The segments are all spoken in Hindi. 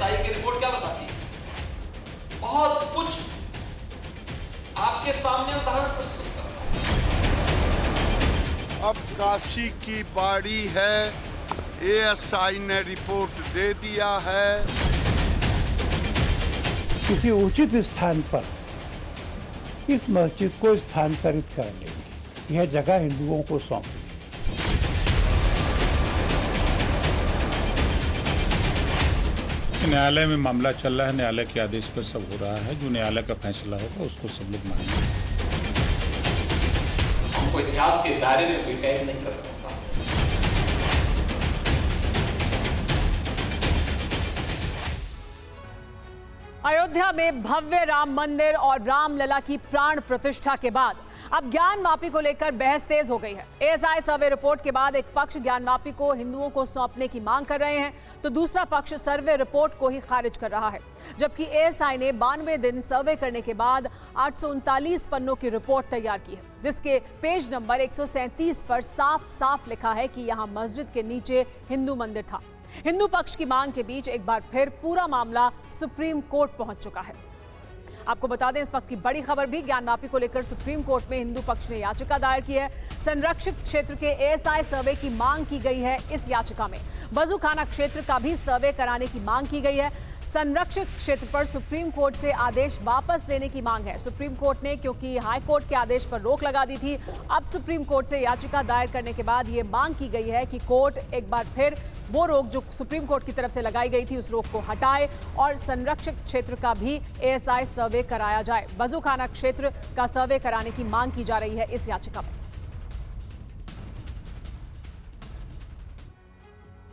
एएसआई की रिपोर्ट क्या बताती है? बहुत कुछ आपके सामने उदाहरण प्रस्तुत करता है। अब काशी की बारी है, एएसआई ने रिपोर्ट दे दिया है। किसी उचित स्थान पर इस मस्जिद को स्थानांतरित कर लेंगे, यह जगह हिंदुओं को सौंप दी। न्यायालय में मामला चल रहा है, न्यायालय के आदेश पर सब हो रहा है। जो न्यायालय का फैसला होगा उसको सब लोग मानेंगे। हमको इतिहास के दायरे में कोई कैद नहीं कर सकता। अयोध्या में भव्य राम मंदिर और रामलला की प्राण प्रतिष्ठा के बाद अब ज्ञानवापी को लेकर बहस तेज हो गई है। एएसआई सर्वे रिपोर्ट के बाद एक पक्ष ज्ञानवापी को हिंदुओं को सौंपने की मांग कर रहे हैं, तो दूसरा पक्ष सर्वे रिपोर्ट को ही खारिज कर रहा है। जबकि एएसआई ने 92 दिन सर्वे करने के बाद 839 पन्नों की रिपोर्ट तैयार की है, जिसके पेज नंबर 137 पर साफ साफ लिखा है कि यहां मस्जिद के नीचे हिंदू मंदिर था। हिंदू पक्ष की मांग के बीच एक बार फिर पूरा मामला सुप्रीम कोर्ट पहुंच चुका है। आपको बता दें, इस वक्त की बड़ी खबर भी ज्ञानवापी को लेकर सुप्रीम कोर्ट में हिंदू पक्ष ने याचिका दायर की है। संरक्षित क्षेत्र के एएसआई सर्वे की मांग की गई है। इस याचिका में वजूखाना क्षेत्र का भी सर्वे कराने की मांग की गई है। संरक्षित क्षेत्र पर सुप्रीम कोर्ट से आदेश वापस लेने की मांग है। सुप्रीम कोर्ट ने क्योंकि हाई कोर्ट के आदेश पर रोक लगा दी थी, अब सुप्रीम कोर्ट से याचिका दायर करने के बाद ये मांग की गई है कि कोर्ट एक बार फिर वो रोक जो सुप्रीम कोर्ट की तरफ से लगाई गई थी, उस रोक को हटाए और संरक्षित क्षेत्र का भी एएसआई सर्वे कराया जाए। वजूखाना क्षेत्र का सर्वे कराने की मांग की जा रही है इस याचिका में।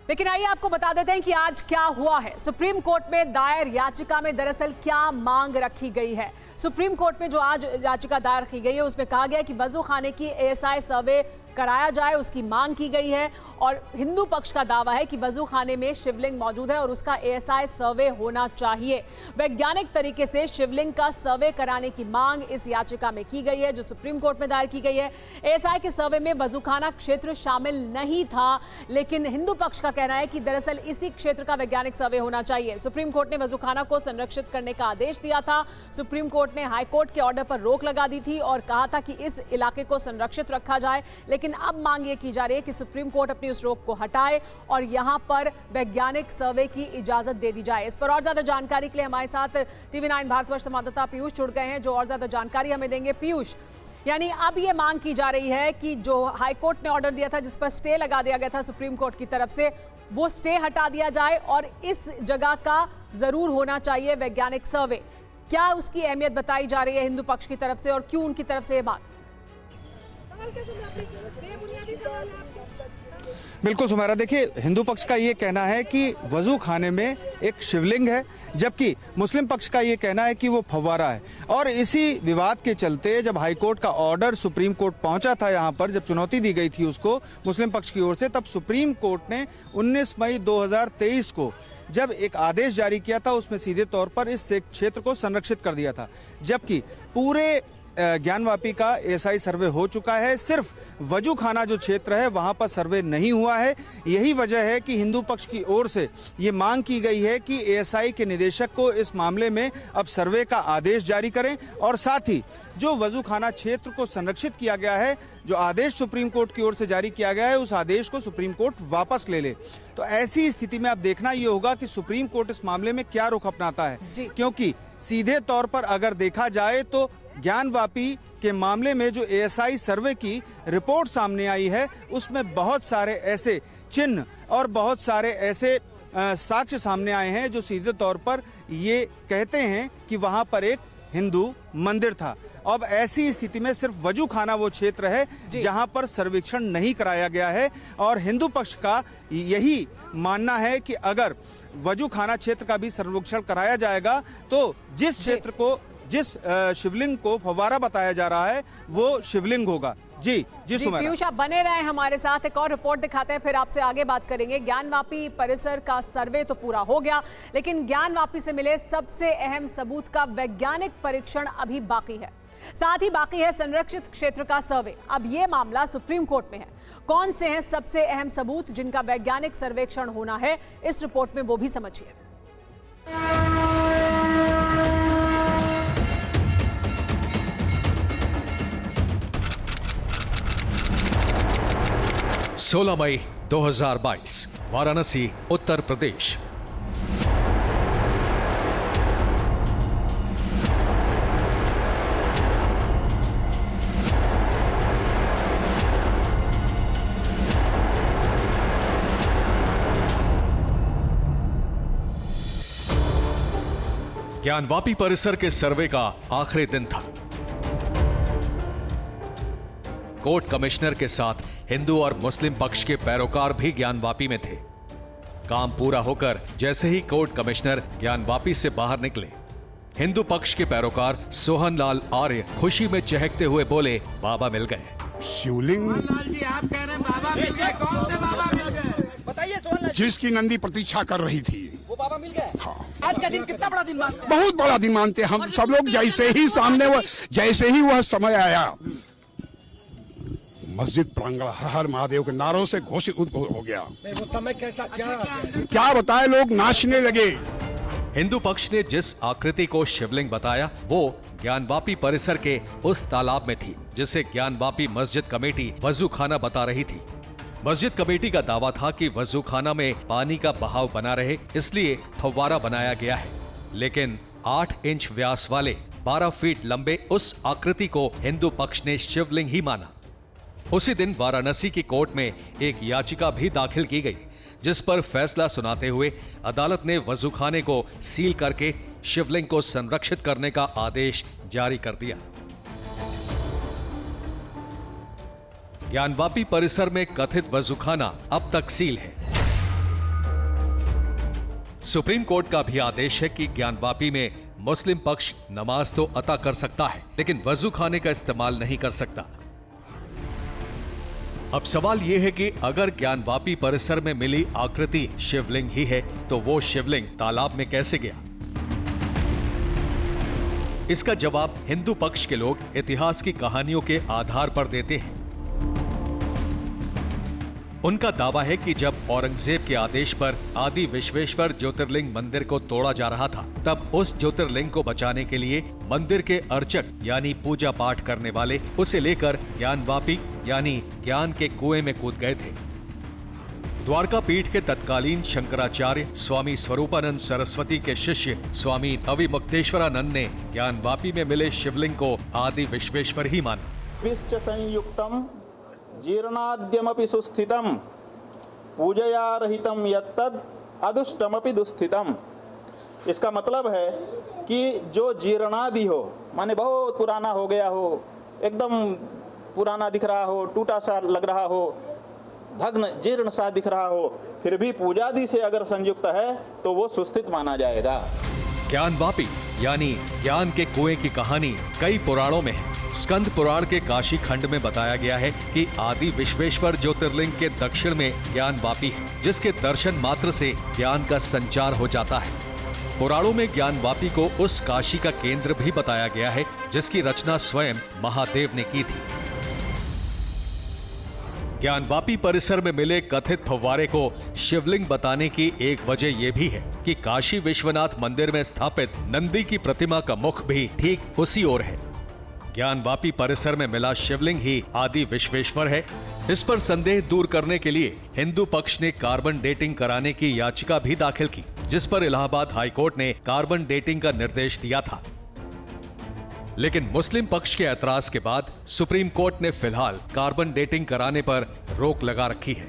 लेकिन आइए आपको बता देते हैं कि आज क्या हुआ है। सुप्रीम कोर्ट में दायर याचिका में दरअसल क्या मांग रखी गई है। सुप्रीम कोर्ट में जो आज याचिका दायर की गई है उसमें कहा गया कि वजूखाने की एएसआई सर्वे कराया जाए, उसकी मांग की गई है। और हिंदू पक्ष का दावा है कि वजूखाने में शिवलिंग मौजूद है और उसका एएसआई सर्वे होना चाहिए। वैज्ञानिक तरीके से शिवलिंग का सर्वे कराने की मांग इस याचिका में की गई है, जो सुप्रीम कोर्ट में दायर की गई है। एएसआई के सर्वे में वजूखाना क्षेत्र शामिल नहीं था, लेकिन हिंदू पक्ष का कहना है कि दरअसल इसी क्षेत्र का वैज्ञानिक सर्वे होना चाहिए। सुप्रीम कोर्ट ने वजूखाना को संरक्षित करने का आदेश दिया था। सुप्रीम कोर्ट ने हाईकोर्ट के ऑर्डर पर रोक लगा दी थी और कहा था कि इस इलाके को संरक्षित रखा जाए, लेकिन अब मांग ये की जा रही है कि सुप्रीम कोर्ट अपनी उस रोक को हटाए और यहां पर वैज्ञानिक सर्वे की इजाजत दे दी जाए। इस पर और ज्यादा जानकारी के लिए हमारे साथ TV9 भारतवर्ष संवाददाता पीयूष जुड़ गए हैं, जो और ज्यादा जानकारी हमें देंगे। पीयूष, यानी अब ये मांग की जा रही है कि जो हाईकोर्ट ने ऑर्डर दिया था, जिस पर स्टे लगा दिया गया था सुप्रीम कोर्ट की तरफ से, वो स्टे हटा दिया जाए और इस जगह का जरूर होना चाहिए वैज्ञानिक सर्वे। क्या उसकी अहमियत बताई जा रही है हिंदू पक्ष की तरफ से और क्यों उनकी तरफ से ये मांग? बिल्कुल सुमेरा, देखिए हिंदू पक्ष का ये कहना है कि वजू खाने में एक शिवलिंग है, जबकि मुस्लिम पक्ष का ये कहना है कि वो फव्वारा है। और इसी विवाद के चलते जब हाईकोर्ट का ऑर्डर सुप्रीम कोर्ट पहुंचा था, यहाँ पर जब चुनौती दी गई थी उसको मुस्लिम पक्ष की ओर से, तब सुप्रीम कोर्ट ने 19 मई 2023 को जब एक आदेश जारी किया था, उसमें सीधे तौर पर इस क्षेत्र को संरक्षित कर दिया था। जबकि पूरे ज्ञानवापी का एएसआई सर्वे हो चुका है, सिर्फ वजूखाना जो क्षेत्र है वहां पर सर्वे नहीं हुआ है। यही वजह है कि हिंदू पक्ष की ओर से ये मांग की गई है कि एएसआई के निदेशक को इस मामले में अब सर्वे का आदेश जारी करें और साथ ही जो वजूखाना क्षेत्र को संरक्षित किया गया है, जो आदेश सुप्रीम कोर्ट की ओर से जारी किया गया है, उस आदेश को सुप्रीम कोर्ट वापस ले ले। तो ऐसी स्थिति में अब देखना ये होगा कि सुप्रीम कोर्ट इस मामले में क्या रुख अपनाता है, क्योंकि सीधे तौर पर अगर देखा जाए तो ज्ञानवापी के मामले में जो एएसआई सर्वे की रिपोर्ट सामने आई है, उसमें बहुत सारे ऐसे चिन्ह और बहुत सारे ऐसे साक्ष्य सामने आए हैं जो सीधे तौर पर ये कहते हैं कि वहां पर एक हिंदू मंदिर था। अब ऐसी स्थिति में सिर्फ वजूखाना वो क्षेत्र है जहां पर सर्वेक्षण नहीं कराया गया है और हिंदू पक्ष का यही मानना है कि अगर वजूखाना क्षेत्र का भी सर्वेक्षण कराया जाएगा तो जिस क्षेत्र को, जिस शिवलिंग को फव्वारा बताया जा रहा है, वो शिवलिंग होगा। जी पीयूष, आप बने रहे हमारे साथ, एक और रिपोर्ट दिखाते हैं, फिर आपसे आगे बात करेंगे। ज्ञानवापी परिसर का सर्वे तो पूरा हो गया, लेकिन ज्ञानवापी से मिले सबसे अहम सबूत का वैज्ञानिक परीक्षण अभी बाकी है। साथ ही बाकी है संरक्षित क्षेत्र का सर्वे। अब ये मामला सुप्रीम कोर्ट में है। कौन से हैं सबसे अहम सबूत जिनका वैज्ञानिक सर्वेक्षण होना है, इस रिपोर्ट में वो भी समझिए। सोलह मई 2022 वाराणसी, उत्तर प्रदेश। ज्ञानवापी परिसर के सर्वे का आखिरी दिन था। कोर्ट कमिश्नर के साथ हिंदू और मुस्लिम पक्ष के पैरोकार भी ज्ञानवापी में थे। काम पूरा होकर जैसे ही कोर्ट कमिश्नर ज्ञानवापी से बाहर निकले, हिंदू पक्ष के पैरोकार सोहन लाल आर्य खुशी में चहकते हुए बोले, बाबा मिल गए। शिवलिंग जी आप कह रहे हैं बाबा मिल गए, कौन से बाबा मिल गए? बताइए सोहन लाल, जिसकी नंदी प्रतीक्षा कर रही थी वो बाबा मिल गए। हाँ। आज का दिन कितना बड़ा दिन मानते हैं? बहुत बड़ा दिन मानते हैं हम सब लोग। जैसे ही वह समय आया, मस्जिद प्रांगण हर हर महादेव के नारों से घोषित हो गया। वो समय कैसा क्या बताए, लोग नाचने लगे। हिंदू पक्ष ने जिस आकृति को शिवलिंग बताया वो ज्ञानवापी परिसर के उस तालाब में थी जिसे ज्ञानवापी मस्जिद कमेटी वजू खाना बता रही थी। मस्जिद कमेटी का दावा था कि वजू खाना में पानी का बहाव बना रहे, इसलिए फव्वारा बनाया गया है। लेकिन 8 इंच व्यास वाले 12 फीट लंबे उस आकृति को हिंदू पक्ष ने शिवलिंग ही माना। उसी दिन वाराणसी की कोर्ट में एक याचिका भी दाखिल की गई, जिस पर फैसला सुनाते हुए अदालत ने वजूखाने को सील करके शिवलिंग को संरक्षित करने का आदेश जारी कर दिया। ज्ञानवापी परिसर में कथित वजूखाना अब तक सील है। सुप्रीम कोर्ट का भी आदेश है कि ज्ञानवापी में मुस्लिम पक्ष नमाज तो अता कर सकता है, लेकिन वजूखाने का इस्तेमाल नहीं कर सकता। अब सवाल यह है कि अगर ज्ञानवापी परिसर में मिली आकृति शिवलिंग ही है तो वो शिवलिंग तालाब में कैसे गया? इसका जवाब हिंदू पक्ष के लोग इतिहास की कहानियों के आधार पर देते हैं। उनका दावा है कि जब औरंगजेब के आदेश पर आदि विश्वेश्वर ज्योतिर्लिंग मंदिर को तोड़ा जा रहा था, तब उस ज्योतिर्लिंग को बचाने के लिए मंदिर के अर्चक यानी पूजा पाठ करने वाले उसे लेकर ज्ञानवापी यानी ज्ञान के कुएं में कूद गए थे। द्वारका पीठ के तत्कालीन शंकराचार्य स्वामी स्वरूपानंद सरस्वती के शिष्य स्वामी अविमुक्तेश्वरानंद ने ज्ञानवापी में मिले शिवलिंग को आदि विश्वेश्वर ही माना। विश्च संयुक्तम जीर्णाद्यमपि सुस्थितम पूजया रहितम यत्तद अदुष्टमपि दुस्थितम। इसका मतलब है कि जो जीर्णादि हो, माने बहुत पुराना हो गया हो, एकदम पुराना दिख रहा हो, टूटा सा लग रहा हो, भग्न जीर्ण सा दिख रहा हो, फिर भी पूजादि से अगर संयुक्त है तो वो सुस्थित माना जाएगा। ज्ञानवापी यानी ज्ञान के कुएं की कहानी कई पुराणों में है। स्कंद पुराण के काशी खंड में बताया गया है कि आदि विश्वेश्वर ज्योतिर्लिंग के दक्षिण में ज्ञानवापी है, जिसके दर्शन मात्र से ज्ञान का संचार हो जाता है। पुराणों में ज्ञानवापी को उस काशी का केंद्र भी बताया गया है जिसकी रचना स्वयं महादेव ने की थी। ज्ञानवापी परिसर में मिले कथित फव्वारे को शिवलिंग बताने की एक वजह यह भी है कि काशी विश्वनाथ मंदिर में स्थापित नंदी की प्रतिमा का मुख भी ठीक उसी ओर है। ज्ञानवापी परिसर में मिला शिवलिंग ही आदि विश्वेश्वर है। इस पर संदेह दूर करने के लिए हिंदू पक्ष ने कार्बन डेटिंग कराने की याचिका भी दाखिल की, जिस पर इलाहाबाद हाईकोर्ट ने कार्बन डेटिंग का निर्देश दिया था। लेकिन मुस्लिम पक्ष के ऐतराज के बाद सुप्रीम कोर्ट ने फिलहाल कार्बन डेटिंग कराने पर रोक लगा रखी है।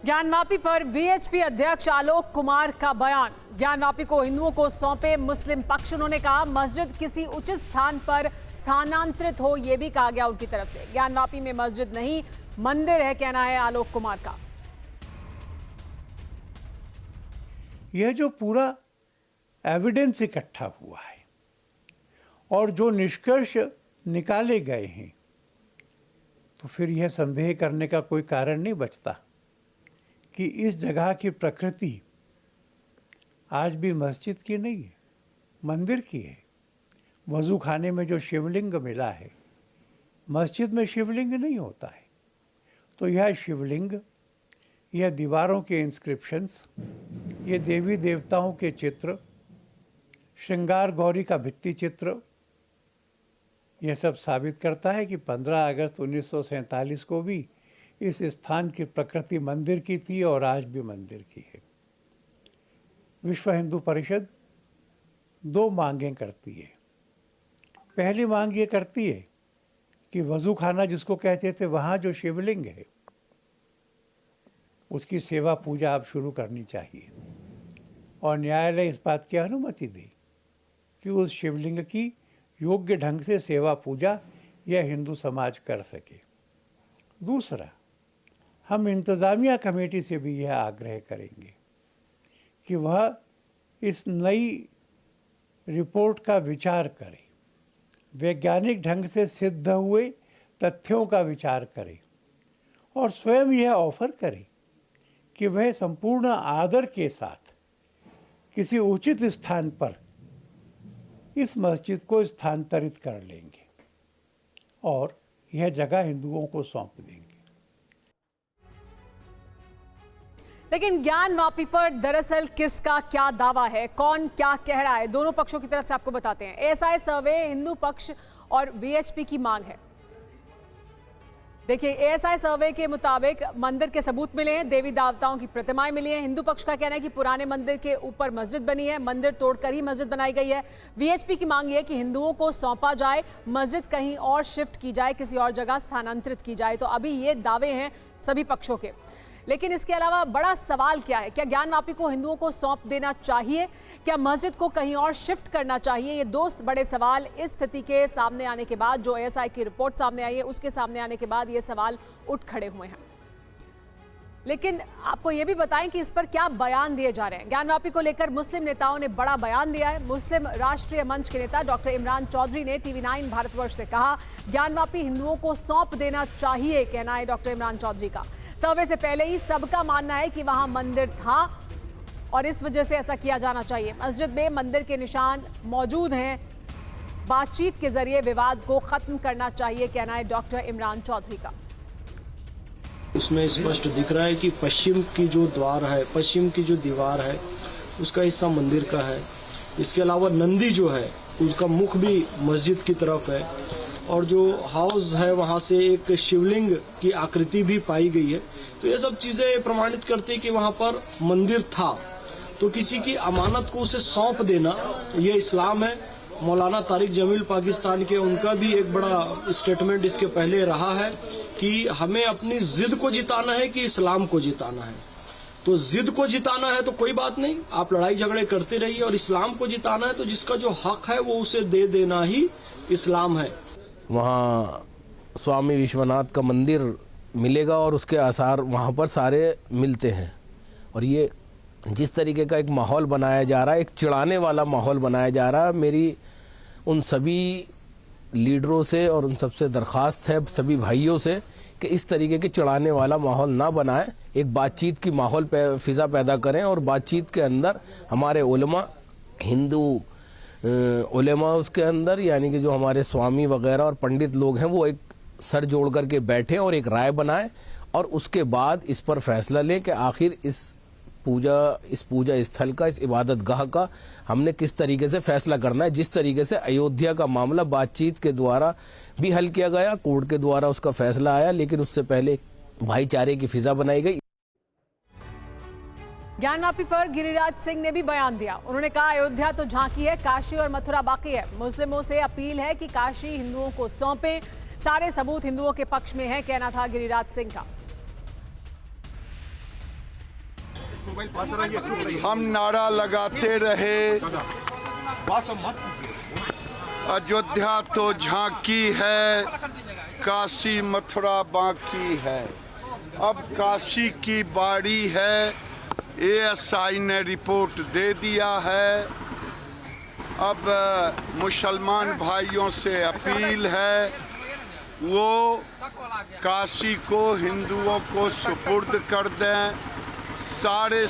ज्ञानवापी पर वीएचपी अध्यक्ष आलोक कुमार का बयान। ज्ञानवापी को हिंदुओं को सौंपे मुस्लिम पक्ष। उन्होंने कहा मस्जिद किसी उचित स्थान पर स्थानांतरित हो, यह भी कहा गया उनकी तरफ से। ज्ञानवापी में मस्जिद नहीं मंदिर है, कहना है आलोक कुमार का। यह जो पूरा एविडेंस इकट्ठा हुआ है और जो निष्कर्ष निकाले गए हैं, तो फिर यह संदेह करने का कोई कारण नहीं बचता कि इस जगह की प्रकृति आज भी मस्जिद की नहीं है, मंदिर की है। वजू खाने में जो शिवलिंग मिला है, मस्जिद में शिवलिंग नहीं होता है। तो यह शिवलिंग, यह दीवारों के इंस्क्रिप्शंस, ये देवी देवताओं के चित्र, श्रृंगार गौरी का भित्ति चित्र, यह सब साबित करता है कि 15 अगस्त 1947 को भी इस स्थान की प्रकृति मंदिर की थी और आज भी मंदिर की है। विश्व हिंदू परिषद 2 मांगें करती है। पहली मांग ये करती है कि वज़ू खाना जिसको कहते थे, वहाँ जो शिवलिंग है उसकी सेवा पूजा अब शुरू करनी चाहिए और न्यायालय इस बात की अनुमति दे कि उस शिवलिंग की योग्य ढंग से सेवा पूजा यह हिंदू समाज कर सके। दूसरा, हम इंतज़ामिया कमेटी से भी यह आग्रह करेंगे कि वह इस नई रिपोर्ट का विचार करे, वैज्ञानिक ढंग से सिद्ध हुए तथ्यों का विचार करे और स्वयं यह ऑफर करे कि वह संपूर्ण आदर के साथ किसी उचित स्थान पर इस मस्जिद को स्थानांतरित कर लेंगे और यह जगह हिंदुओं को सौंप देंगे। लेकिन ज्ञानवापी पर दरअसल किसका क्या दावा है, कौन क्या कह रहा है, दोनों पक्षों की तरफ से आपको बताते हैं। एएसआई सर्वे हिंदू पक्ष और वीएचपी की मांग है। देखिए, एएसआई सर्वे के मुताबिक मंदिर के सबूत मिले हैं, देवी देवताओं की प्रतिमाएं मिली हैं। हिंदू पक्ष का कहना है कि पुराने मंदिर के ऊपर मस्जिद बनी है, मंदिर तोड़कर ही मस्जिद बनाई गई है। वीएचपी की मांग है कि हिंदुओं को सौंपा जाए, मस्जिद कहीं और शिफ्ट की जाए, किसी और जगह स्थानांतरित की जाए। तो अभी ये दावे हैं सभी पक्षों के। लेकिन इसके अलावा बड़ा सवाल क्या है, क्या ज्ञानवापी को हिंदुओं को सौंप देना चाहिए, क्या मस्जिद को कहीं और शिफ्ट करना चाहिए? ये 2 बड़े सवाल इस स्थिति के सामने आने के बाद, जो एएसआई की रिपोर्ट सामने आई है उसके सामने आने के बाद ये सवाल उठ खड़े हुए हैं। लेकिन आपको ये भी बताएं कि इस पर क्या बयान दिए जा रहे हैं। ज्ञानवापी को लेकर मुस्लिम नेताओं ने बड़ा बयान दिया है। मुस्लिम राष्ट्रीय मंच के नेता डॉक्टर इमरान चौधरी ने TV9 भारतवर्ष से कहा, ज्ञानवापी हिंदुओं को सौंप देना चाहिए, कहना है डॉक्टर इमरान चौधरी का। सर्वे से पहले ही सबका मानना है कि वहां मंदिर था और इस वजह से ऐसा किया जाना चाहिए। मस्जिद में मंदिर के निशान मौजूद हैं, बातचीत के जरिए विवाद को खत्म करना चाहिए, कहना है डॉक्टर इमरान चौधरी का। उसमें स्पष्ट दिख रहा है कि पश्चिम की जो द्वार है, पश्चिम की जो दीवार है, उसका हिस्सा मंदिर का है। इसके अलावा नंदी जो है उसका मुख भी मस्जिद की तरफ है और जो हाउस है वहां से एक शिवलिंग की आकृति भी पाई गई है। तो ये सब चीजें प्रमाणित करती है कि वहां पर मंदिर था। तो किसी की अमानत को उसे सौंप देना ये इस्लाम है। मौलाना तारिक जमील पाकिस्तान के, उनका भी एक बड़ा स्टेटमेंट इसके पहले रहा है कि हमें अपनी जिद को जिताना है कि इस्लाम को जिताना है। तो जिद को जिताना है तो कोई बात नहीं, आप लड़ाई झगड़े करते रहिए, और इस्लाम को जिताना है तो जिसका जो हक है वो उसे दे देना ही इस्लाम है। वहाँ स्वामी विश्वनाथ का मंदिर मिलेगा और उसके आसार वहाँ पर सारे मिलते हैं। और ये जिस तरीके का एक माहौल बनाया जा रहा है, एक चिढ़ाने वाला माहौल बनाया जा रहा है, मेरी उन सभी लीडरों से और उन सबसे दरख्वास्त है, सभी भाइयों से, कि इस तरीके के चिढ़ाने वाला माहौल ना बनाएं, एक बातचीत की माहौल फिजा पैदा करें और बातचीत के अंदर हमारे उलमा, हिंदू उलेमा उसके अंदर, यानी कि जो हमारे स्वामी वगैरह और पंडित लोग हैं, वो एक सर जोड़ करके बैठे और एक राय बनाएं और उसके बाद इस पर फैसला लें कि आखिर इस पूजा स्थल का, इस इबादत गाह का हमने किस तरीके से फैसला करना है। जिस तरीके से अयोध्या का मामला बातचीत के द्वारा भी हल किया गया, कोर्ट के द्वारा उसका फैसला आया, लेकिन उससे पहले भाईचारे की फिजा बनाई गई। ज्ञानवापी पर गिरिराज सिंह ने भी बयान दिया। उन्होंने कहा, अयोध्या तो झांकी है, काशी और मथुरा बाकी है। मुस्लिमों से अपील है कि काशी हिंदुओं को सौंपें, सारे सबूत हिंदुओं के पक्ष में है, कहना था गिरिराज सिंह का। हम नारा लगाते रहे, अयोध्या तो झांकी है, काशी मथुरा बाकी है। अब काशी की बारी है, एएसआई ने रिपोर्ट दे दिया है। अब मुसलमान भाइयों से अपील है, वो काशी को हिंदुओं को सुपुर्द कर दें। सारे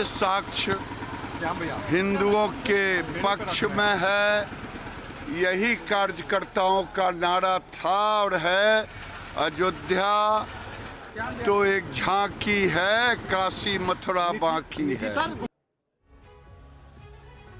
साक्ष्य हिंदुओं के पक्ष में है। यही कार्यकर्ताओं का नारा था और है। अयोध्या तो एक झांकी है, काशी मथुरा बाकी है।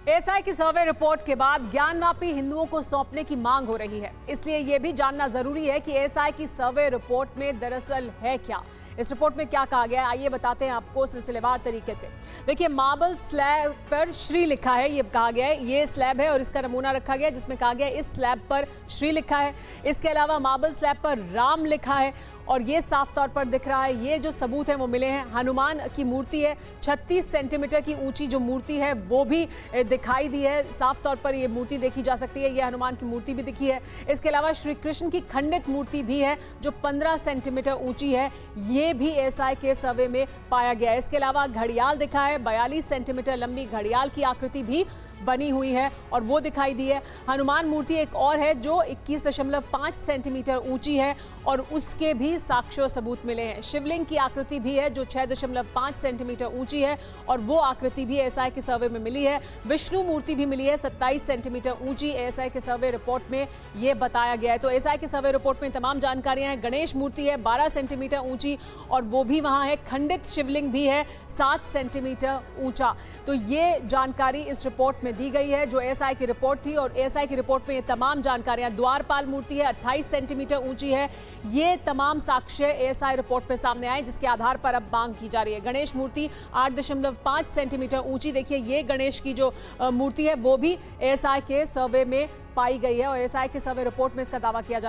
एएसआई की सर्वे रिपोर्ट के बाद ज्ञानवापी हिंदुओं को सौंपने की मांग हो रही है। इसलिए यह भी जानना जरूरी है कि एएसआई की सर्वे रिपोर्ट में दरअसल है क्या, इस रिपोर्ट में क्या कहा गया है, आइए बताते हैं आपको सिलसिलेवार तरीके से। देखिए, मार्बल स्लैब पर श्री लिखा है, ये कहा गया है, ये स्लैब है और इसका नमूना रखा गया जिसमें कहा गया है इस स्लैब पर श्री लिखा है। इसके अलावा मार्बल स्लैब पर राम लिखा है और ये साफ तौर पर दिख रहा है। ये जो सबूत है वो मिले हैं। हनुमान की मूर्ति है, 36 सेंटीमीटर की ऊंची जो मूर्ति है वो भी दिखाई दी है, साफ तौर पर ये मूर्ति देखी जा सकती है। ये हनुमान की मूर्ति भी दिखी है। इसके अलावा श्री कृष्ण की खंडित मूर्ति भी है जो 15 सेंटीमीटर ऊंची है, ये भी एएसआई के सर्वे में पाया गया है। इसके अलावा घड़ियाल दिखा है, 42 सेंटीमीटर लंबी घड़ियाल की आकृति भी बनी हुई है और वो दिखाई दी है। हनुमान मूर्ति एक और है जो 21.5 सेंटीमीटर ऊंची है और उसके भी साक्ष्य सबूत मिले हैं। शिवलिंग की आकृति भी है जो 6.5 सेंटीमीटर ऊंची है और वो आकृति भी एएसआई के सर्वे में मिली है। विष्णु मूर्ति भी मिली है 27 सेंटीमीटर ऊंची, एएसआई के सर्वे रिपोर्ट में ये बताया गया है। तो एएसआई के सर्वे रिपोर्ट में तमाम जानकारियां हैं। गणेश मूर्ति है 12 सेंटीमीटर ऊंची और वो भी वहां है। खंडित शिवलिंग भी है 7 सेंटीमीटर ऊंचा। तो ये जानकारी इस रिपोर्ट में दी गई है जो एएसआई की रिपोर्ट थी और एएसआई की रिपोर्ट में ये तमाम जानकारियां। द्वारपाल मूर्ति है 28 सेंटीमीटर ऊंची है। ये तमाम साक्ष्य एएसआई रिपोर्ट पे सामने आए जिसके आधार पर अब मांग की जा रही है। गणेश मूर्ति 8.5 सेंटीमीटर ऊंची, देखिए ये गणेश की जो मूर्ति है वो भी एएसआई के सर्वे में पाई गई है और एएसआई के सर्वे रिपोर्ट में इसका दावा किया जा रहा है।